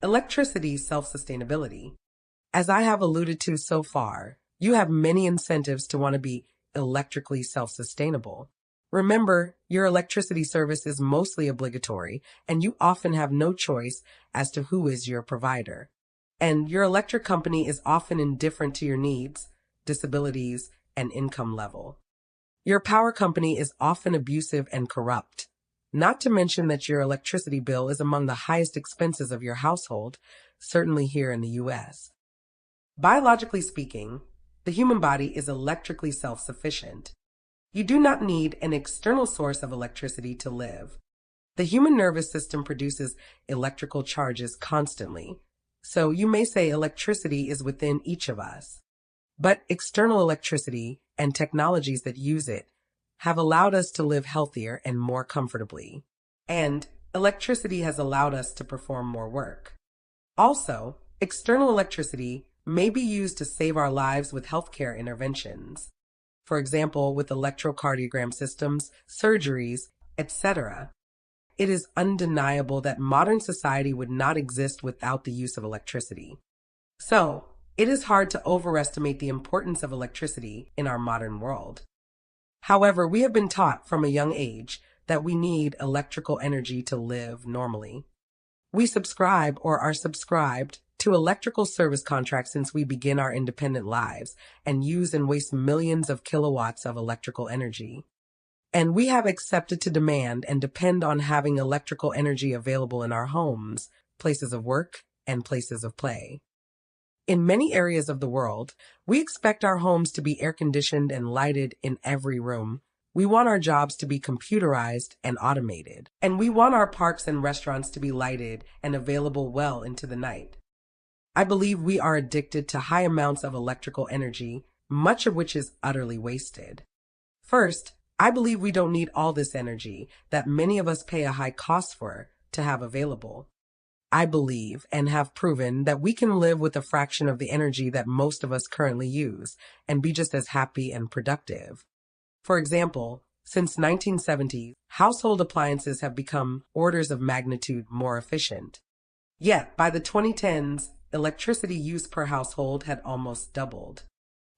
Electricity self-sustainability. As I have alluded to so far, you have many incentives to want to be electrically self-sustainable. Remember, your electricity service is mostly obligatory, and you often have no choice as to who is your provider. And your electric company is often indifferent to your needs, disabilities, and income level. Your power company is often abusive and corrupt. Not to mention that your electricity bill is among the highest expenses of your household, certainly here in the US. Biologically speaking, the human body is electrically self-sufficient. You do not need an external source of electricity to live. The human nervous system produces electrical charges constantly, so you may say electricity is within each of us. But external electricity and technologies that use it have allowed us to live healthier and more comfortably. And electricity has allowed us to perform more work. Also, external electricity may be used to save our lives with healthcare interventions. For example, with electrocardiogram systems, surgeries, etc. It is undeniable that modern society would not exist without the use of electricity. So, it is hard to overestimate the importance of electricity in our modern world. However, we have been taught from a young age that we need electrical energy to live normally. We subscribe or are subscribed to electrical service contracts since we begin our independent lives and use and waste millions of kilowatts of electrical energy. And we have accepted to demand and depend on having electrical energy available in our homes, places of work, and places of play. In many areas of the world, we expect our homes to be air-conditioned and lighted in every room. We want our jobs to be computerized and automated. And we want our parks and restaurants to be lighted and available well into the night. I believe we are addicted to high amounts of electrical energy, much of which is utterly wasted. First, I believe we don't need all this energy that many of us pay a high cost for to have available. I believe and have proven that we can live with a fraction of the energy that most of us currently use and be just as happy and productive. For example, since 1970, household appliances have become orders of magnitude more efficient. Yet, by the 2010s, electricity use per household had almost doubled.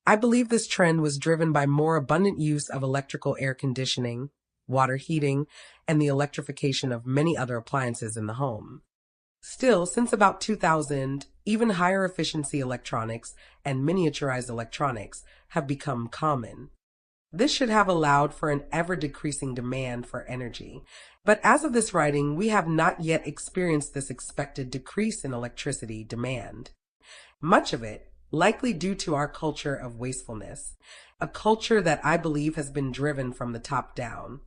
I believe this trend was driven by more abundant use of electrical air conditioning, water heating, and the electrification of many other appliances in the home. Still, since about 2000, even higher efficiency electronics and miniaturized electronics have become common. This should have allowed for an ever-decreasing demand for energy. But as of this writing, we have not yet experienced this expected decrease in electricity demand. Much of it likely due to our culture of wastefulness, a culture that I believe has been driven from the top down.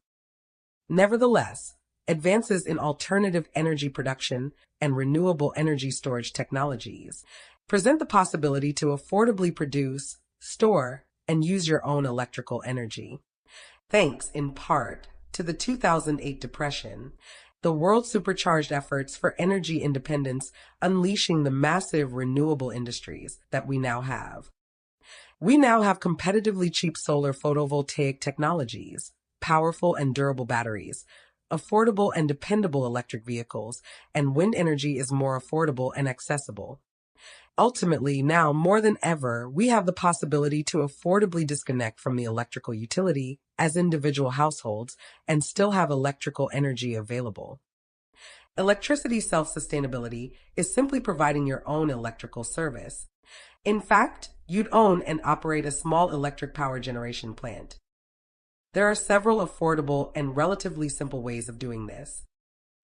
Nevertheless, advances in alternative energy production and renewable energy storage technologies present the possibility to affordably produce, store, and use your own electrical energy. Thanks, in part, to the 2008 depression, the world supercharged efforts for energy independence, unleashing the massive renewable industries that we now have. We now have competitively cheap solar photovoltaic technologies, powerful and durable batteries, affordable and dependable electric vehicles, and wind energy is more affordable and accessible. Ultimately, now more than ever, we have the possibility to affordably disconnect from the electrical utility as individual households and still have electrical energy available. Electricity self-sustainability is simply providing your own electrical service. In fact, you'd own and operate a small electric power generation plant. There are several affordable and relatively simple ways of doing this.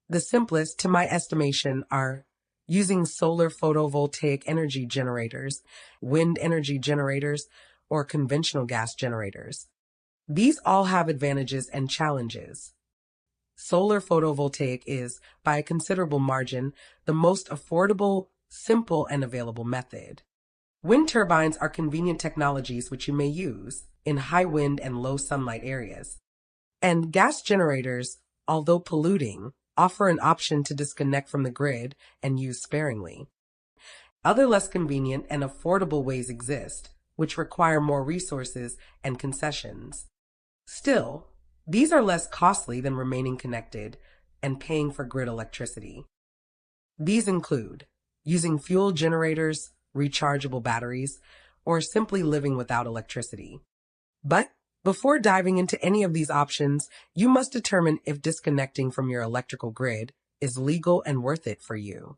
The simplest, to my estimation, are using solar photovoltaic energy generators, wind energy generators, or conventional gas generators. These all have advantages and challenges. Solar photovoltaic is, by a considerable margin, the most affordable, simple, and available method. Wind turbines are convenient technologies which you may use in high wind and low sunlight areas. And gas generators, although polluting, offer an option to disconnect from the grid and use sparingly. Other less convenient and affordable ways exist, which require more resources and concessions. Still, these are less costly than remaining connected and paying for grid electricity. These include using fuel generators, rechargeable batteries, or simply living without electricity. But before diving into any of these options, you must determine if disconnecting from your electrical grid is legal and worth it for you.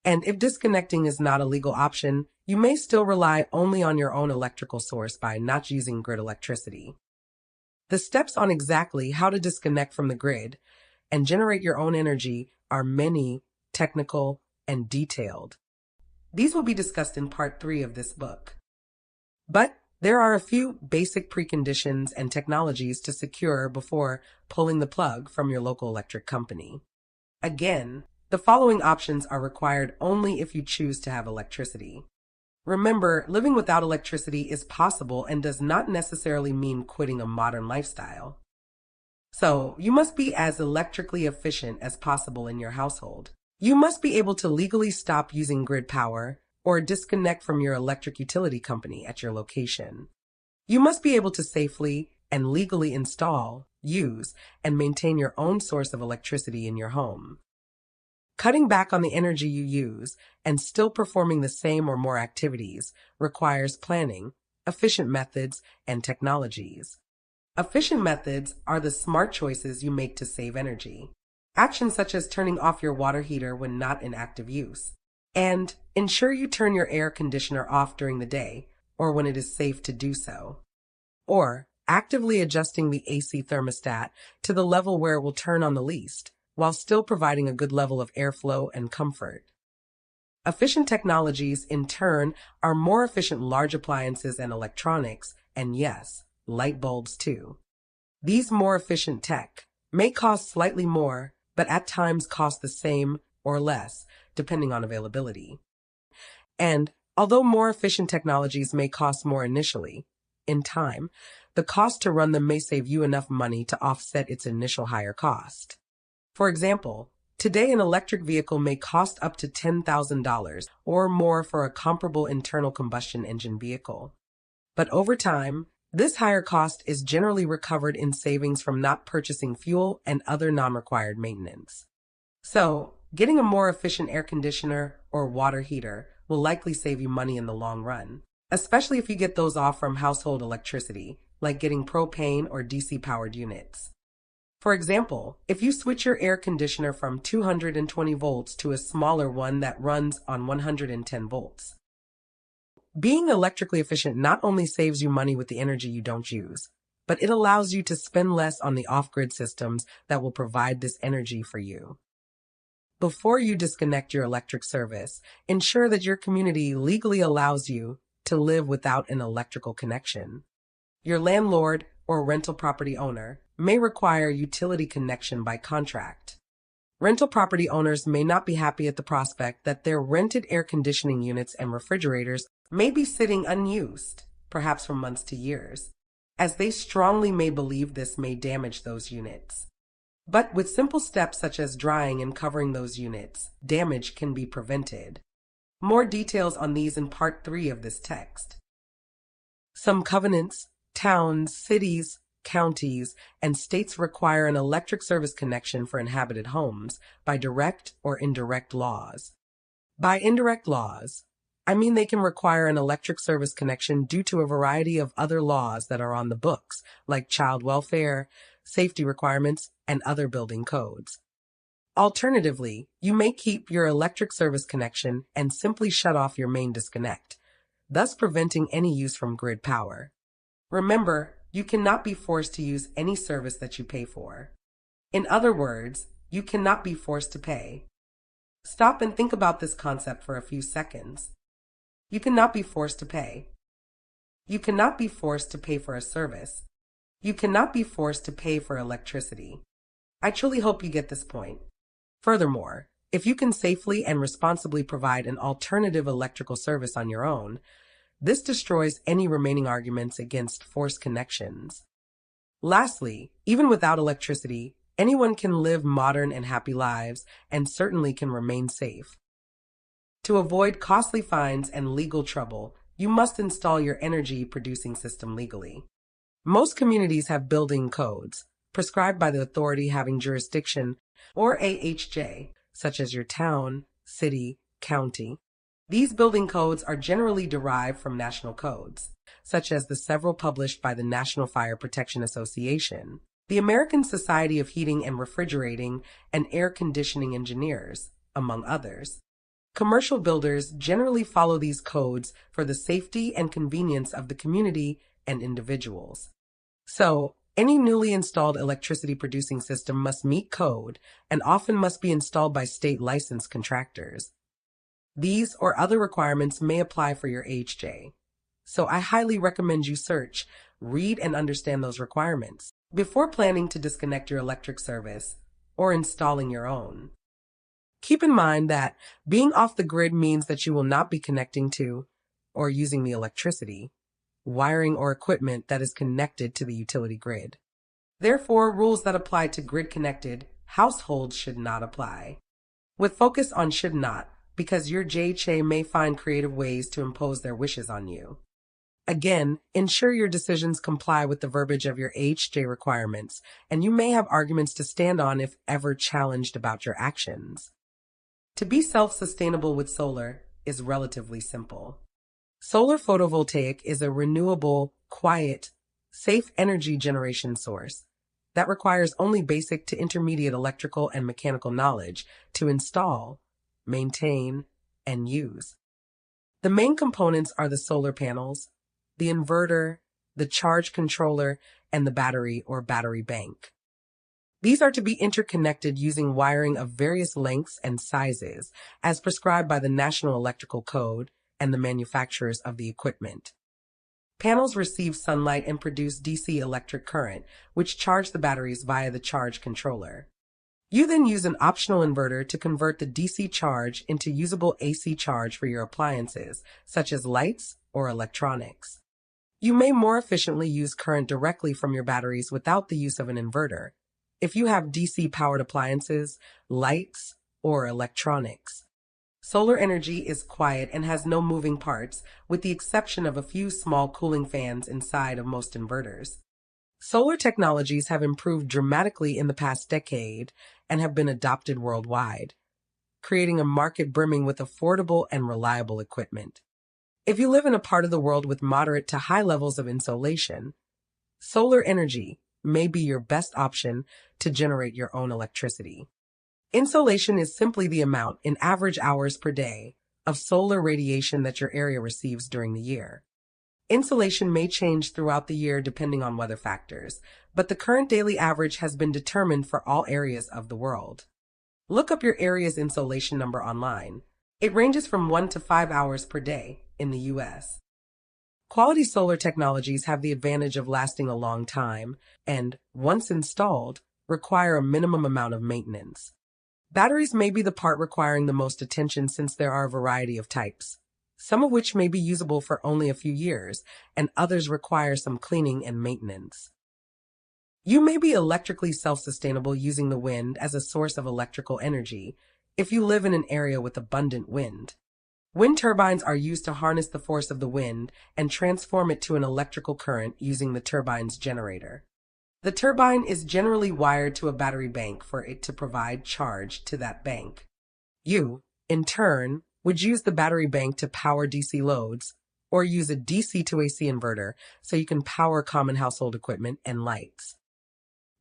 And if disconnecting is not a legal option, you may still rely only on your own electrical source by not using grid electricity. The steps on exactly how to disconnect from the grid and generate your own energy are many, technical, and detailed. These will be discussed in part 3 of this book. But there are a few basic preconditions and technologies to secure before pulling the plug from your local electric company. Again, the following options are required only if you choose to have electricity. Remember, living without electricity is possible and does not necessarily mean quitting a modern lifestyle. So, you must be as electrically efficient as possible in your household. You must be able to legally stop using grid power or disconnect from your electric utility company at your location. You must be able to safely and legally install, use, and maintain your own source of electricity in your home. Cutting back on the energy you use and still performing the same or more activities requires planning, efficient methods, and technologies. Efficient methods are the smart choices you make to save energy. Actions such as turning off your water heater when not in active use, and ensure you turn your air conditioner off during the day or when it is safe to do so. Or actively adjusting the AC thermostat to the level where it will turn on the least, while still providing a good level of airflow and comfort. Efficient technologies, in turn, are more efficient large appliances and electronics, and yes, light bulbs too. These more efficient tech may cost slightly more, but at times cost the same or less, depending on availability. And although more efficient technologies may cost more initially, in time, the cost to run them may save you enough money to offset its initial higher cost. For example, today an electric vehicle may cost up to $10,000 or more for a comparable internal combustion engine vehicle. But over time, this higher cost is generally recovered in savings from not purchasing fuel and other non-required maintenance. So, getting a more efficient air conditioner or water heater will likely save you money in the long run, especially if you get those off from household electricity, like getting propane or DC-powered units. For example, if you switch your air conditioner from 220 volts to a smaller one that runs on 110 volts. Being electrically efficient not only saves you money with the energy you don't use, but it allows you to spend less on the off-grid systems that will provide this energy for you. Before you disconnect your electric service, ensure that your community legally allows you to live without an electrical connection. Your landlord or rental property owner may require utility connection by contract. Rental property owners may not be happy at the prospect that their rented air conditioning units and refrigerators may be sitting unused, perhaps for months to years, as they strongly may believe this may damage those units. But with simple steps such as drying and covering those units, damage can be prevented. More details on these in part 3 of this text. Some covenants, towns, cities, counties, and states require an electric service connection for inhabited homes by direct or indirect laws. By indirect laws, I mean they can require an electric service connection due to a variety of other laws that are on the books, like child welfare, safety requirements, and other building codes. Alternatively, you may keep your electric service connection and simply shut off your main disconnect, thus preventing any use from grid power. Remember, you cannot be forced to use any service that you pay for. In other words, you cannot be forced to pay. Stop and think about this concept for a few seconds. You cannot be forced to pay. You cannot be forced to pay for a service. You cannot be forced to pay for electricity. I truly hope you get this point. Furthermore, if you can safely and responsibly provide an alternative electrical service on your own, this destroys any remaining arguments against forced connections. Lastly, even without electricity, anyone can live modern and happy lives and certainly can remain safe. To avoid costly fines and legal trouble, you must install your energy-producing system legally. Most communities have building codes, prescribed by the authority having jurisdiction, or AHJ, such as your town, city, county. These building codes are generally derived from national codes, such as the several published by the National Fire Protection Association, the American Society of Heating and Refrigerating, and Air Conditioning Engineers, among others. Commercial builders generally follow these codes for the safety and convenience of the community and individuals. So, any newly installed electricity producing system must meet code and often must be installed by state licensed contractors. These or other requirements may apply for your HJ. So I highly recommend you search, read, and understand those requirements before planning to disconnect your electric service or installing your own. Keep in mind that being off the grid means that you will not be connecting to or using the electricity, wiring, or equipment that is connected to the utility grid. Therefore, rules that apply to grid-connected households should not apply. With focus on should not, because your JHA may find creative ways to impose their wishes on you. Again, ensure your decisions comply with the verbiage of your HJ requirements, and you may have arguments to stand on if ever challenged about your actions. To be self-sustainable with solar is relatively simple. Solar photovoltaic is a renewable, quiet, safe energy generation source that requires only basic to intermediate electrical and mechanical knowledge to install, maintain, and use. The main components are the solar panels, the inverter, the charge controller, and the battery or battery bank. These are to be interconnected using wiring of various lengths and sizes as prescribed by the National Electrical Code and the manufacturers of the equipment. Panels receive sunlight and produce DC electric current, which charge the batteries via the charge controller. You then use an optional inverter to convert the DC charge into usable AC charge for your appliances, such as lights or electronics. You may more efficiently use current directly from your batteries without the use of an inverter, if you have DC-powered appliances, lights, or electronics. Solar energy is quiet and has no moving parts, with the exception of a few small cooling fans inside of most inverters. Solar technologies have improved dramatically in the past decade and have been adopted worldwide, creating a market brimming with affordable and reliable equipment. If you live in a part of the world with moderate to high levels of insolation, solar energy may be your best option to generate your own electricity. Insolation is simply the amount in average hours per day of solar radiation that your area receives during the year. Insolation may change throughout the year depending on weather factors, but the current daily average has been determined for all areas of the world. Look up your area's insolation number online. It ranges from 1 to 5 hours per day in the U.S. Quality solar technologies have the advantage of lasting a long time and, once installed, require a minimum amount of maintenance. Batteries may be the part requiring the most attention since there are a variety of types, some of which may be usable for only a few years, and others require some cleaning and maintenance. You may be electrically self-sustainable using the wind as a source of electrical energy if you live in an area with abundant wind. Wind turbines are used to harness the force of the wind and transform it to an electrical current using the turbine's generator. The turbine is generally wired to a battery bank for it to provide charge to that bank. You, in turn, would use the battery bank to power DC loads or use a DC to AC inverter so you can power common household equipment and lights.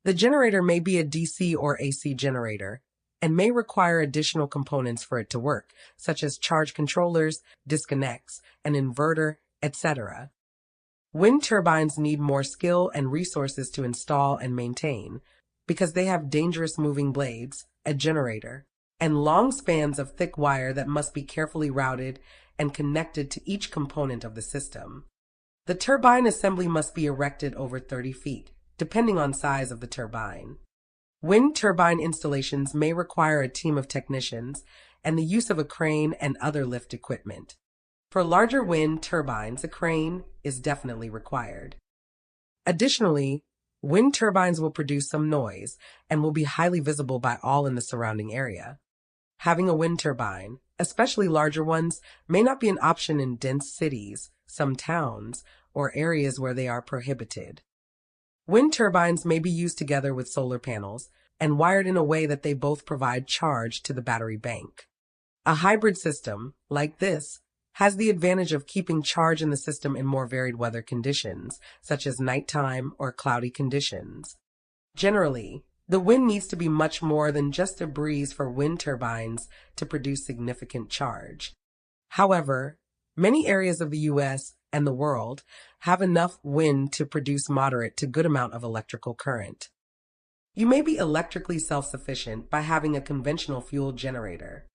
The generator may be a DC or AC generator and may require additional components for it to work, such as charge controllers, disconnects, an inverter, etc. Wind turbines need more skill and resources to install and maintain because they have dangerous moving blades, a generator, and long spans of thick wire that must be carefully routed and connected to each component of the system. The turbine assembly must be erected over 30 feet, depending on size of the turbine. Wind turbine installations may require a team of technicians and the use of a crane and other lift equipment. For larger wind turbines, a crane is definitely required. Additionally, wind turbines will produce some noise and will be highly visible by all in the surrounding area. Having a wind turbine, especially larger ones, may not be an option in dense cities, some towns, or areas where they are prohibited. Wind turbines may be used together with solar panels and wired in a way that they both provide charge to the battery bank. A hybrid system, like this, has the advantage of keeping charge in the system in more varied weather conditions, such as nighttime or cloudy conditions. Generally, the wind needs to be much more than just a breeze for wind turbines to produce significant charge. However, many areas of the US and the world have enough wind to produce moderate to good amount of electrical current. You may be electrically self-sufficient by having a conventional fuel generator.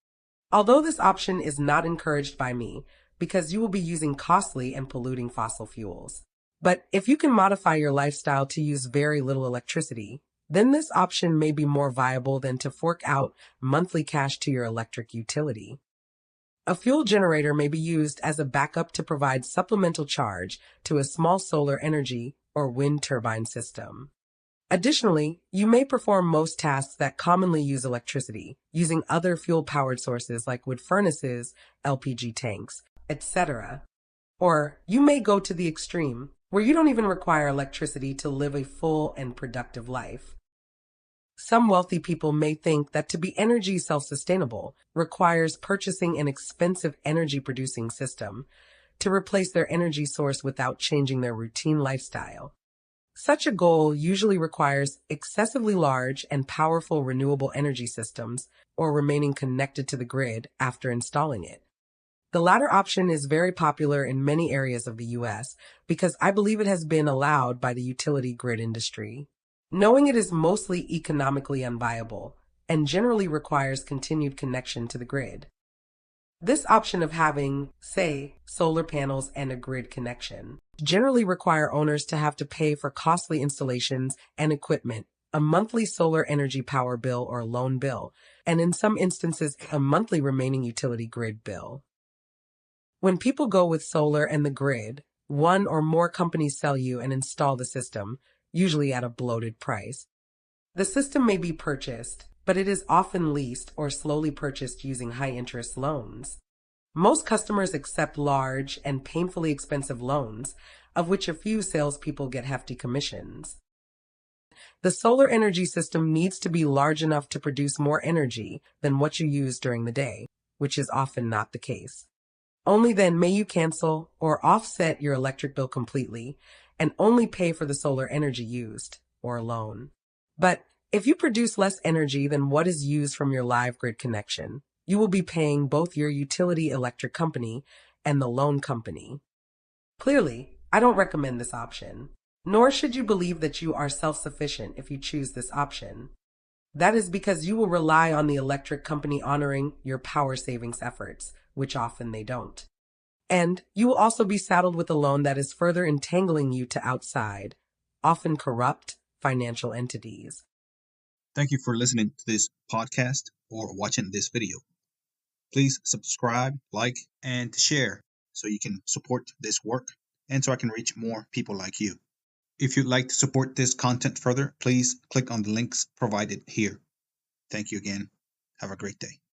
Although this option is not encouraged by me because you will be using costly and polluting fossil fuels. But if you can modify your lifestyle to use very little electricity, then this option may be more viable than to fork out monthly cash to your electric utility. A fuel generator may be used as a backup to provide supplemental charge to a small solar energy or wind turbine system. Additionally, you may perform most tasks that commonly use electricity using other fuel-powered sources like wood furnaces, LPG tanks, etc. Or you may go to the extreme where you don't even require electricity to live a full and productive life. Some wealthy people may think that to be energy self-sustainable requires purchasing an expensive energy-producing system to replace their energy source without changing their routine lifestyle. Such a goal usually requires excessively large and powerful renewable energy systems or remaining connected to the grid after installing it. The latter option is very popular in many areas of the US because I believe it has been allowed by the utility grid industry. Knowing it is mostly economically unviable and generally requires continued connection to the grid. This option of having, say, solar panels and a grid connection generally require owners to have to pay for costly installations and equipment, a monthly solar energy power bill or loan bill, and in some instances, a monthly remaining utility grid bill. When people go with solar and the grid, one or more companies sell you and install the system, usually at a bloated price. The system may be purchased, but it is often leased or slowly purchased using high-interest loans. Most customers accept large and painfully expensive loans, of which a few salespeople get hefty commissions. The solar energy system needs to be large enough to produce more energy than what you use during the day, which is often not the case. Only then may you cancel or offset your electric bill completely and only pay for the solar energy used or loan. But if you produce less energy than what is used from your live grid connection, you will be paying both your utility electric company and the loan company. Clearly, I don't recommend this option, nor should you believe that you are self-sufficient if you choose this option. That is because you will rely on the electric company honoring your power savings efforts, which often they don't. And you will also be saddled with a loan that is further entangling you to outside, often corrupt, financial entities. Thank you for listening to this podcast or watching this video. Please subscribe, like, and share so you can support this work and so I can reach more people like you. If you'd like to support this content further, please click on the links provided here. Thank you again. Have a great day.